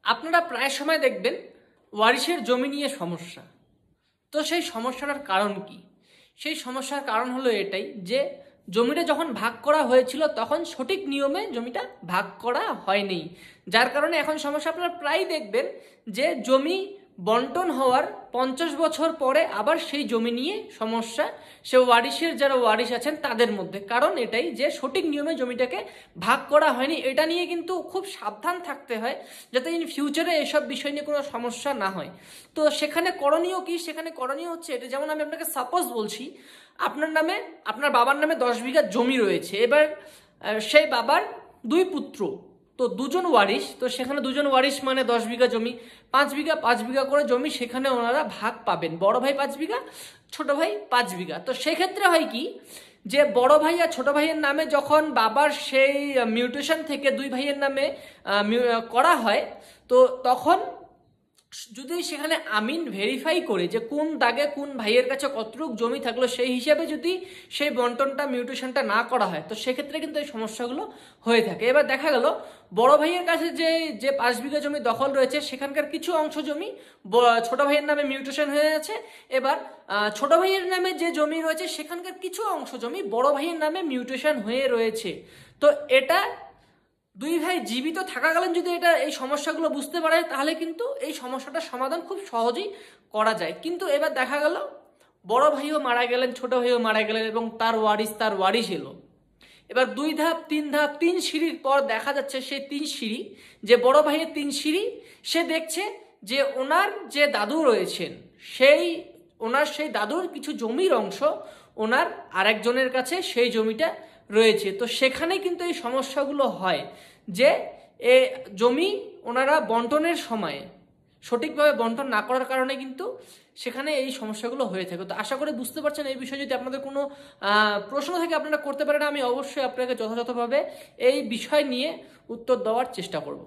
আপনারা প্রায় সময় দেখবেন ওয়ারিশের জমি নিয়ে সমস্যা। তো সেই সমস্যাটার কারণ কি? সেই সমস্যার কারণ হলো এটাই যে জমিটা যখন ভাগ করা হয়েছিল তখন সঠিক নিয়মে জমিটা ভাগ করা হয়নি, যার কারণে এখন সমস্যা। আপনারা প্রায় দেখবেন যে জমি বন্টন হওয়ার 50 বছর পরে আবার সেই জমি নিয়ে সমস্যা, সে ওয়ারিশের যারা ওয়ারিশ আছেন তাদের মধ্যে। কারণ এটাই যে সঠিক নিয়মে জমিটাকে ভাগ করা হয়নি। এটা নিয়ে কিন্তু খুব সাবধান থাকতে হয় যাতে ইন ফিউচারে এসব বিষয় নিয়ে কোনো সমস্যা না হয়। তো সেখানে করণীয় কি? সেখানে করণীয় হচ্ছে এটা, যেমন আমি আপনাকে সাপোজ বলছি, আপনার নামে, আপনার বাবার নামে 10 বিঘা জমি রয়েছে। এবার সেই বাবার 2 পুত্র, তো 2 জন ওয়ারিশ। তো সেখানে 2 জন ওয়ারিশ মানে 10 বিঘা জমি, 5 বিঘা 5 বিঘা করে জমি সেখানে ওনারা ভাগ পাবেন। বড় ভাই 5 বিঘা, ছোট ভাই 5 বিঘা। তো সেক্ষেত্রে হয় কি যে বড় ভাই আর ছোট ভাইয়ের নামে যখন বাবার সেই মিউটেশন থেকে 2 ভাইয়ের নামে করা হয়, তো তখন যদি সেখানে আমিন ভেরিফাই করে যে কোন দাগে কোন ভাইয়ের কাছে কতটুকু জমি থাকলো সেই হিসাবে যদি সেই বন্টনটা মিউটেশনটা না করা হয়, তো সেক্ষেত্রে কিন্তু এই সমস্যাগুলো হয়ে থাকে। এবার দেখা গেল বড় ভাইয়ের কাছে যে যে 5 বিঘা জমি দখল রয়েছে সেখানকার কিছু অংশ জমি ছোট ভাইয়ের নামে মিউটেশন হয়ে আছে। এবার ছোট ভাইয়ের নামে যে জমি রয়েছে সেখানকার কিছু অংশ জমি বড় ভাইয়ের নামে মিউটেশন হয়ে রয়েছে। তো এটা 2 ভাই জীবিত থাকাকালীন যদি এটা এই সমস্যাগুলো বুঝতে পারে তাহলে কিন্তু এই সমস্যাটার সমাধান খুব সহজেই করা যায়। কিন্তু এবার দেখা গেল বড় ভাইও মারা গেলেন, ছোট ভাইও মারা গেলেন এবং তার ওয়ারিশ এলো। এবার 2 ধাপ 3 ধাপ 3 সিঁড়ির পর দেখা যাচ্ছে সেই 3 সিঁড়ি, যে বড় ভাইয়ের 3 সিঁড়ি, সে দেখছে যে ওনার যে দাদু রয়েছেন সেই দাদুর কিছু জমির অংশ ওনার আরেকজনের কাছে সেই জমিটা রয়েছে। তো সেখানে কিন্তু এই সমস্যাগুলো হয় যে এ জমি ওনারা বন্টনের সময় সঠিকভাবে বন্টন না করার কারণে কিন্তু সেখানে এই সমস্যাগুলো হয়ে থাকে। তো আশা করি বুঝতে পারছেন। এই বিষয়ে যদি আপনাদের কোনো প্রশ্ন থাকে আপনারা করতে পারেন, আমি অবশ্যই আপনাকে যথাযথভাবে এই বিষয় নিয়ে উত্তর দেওয়ার চেষ্টা করব।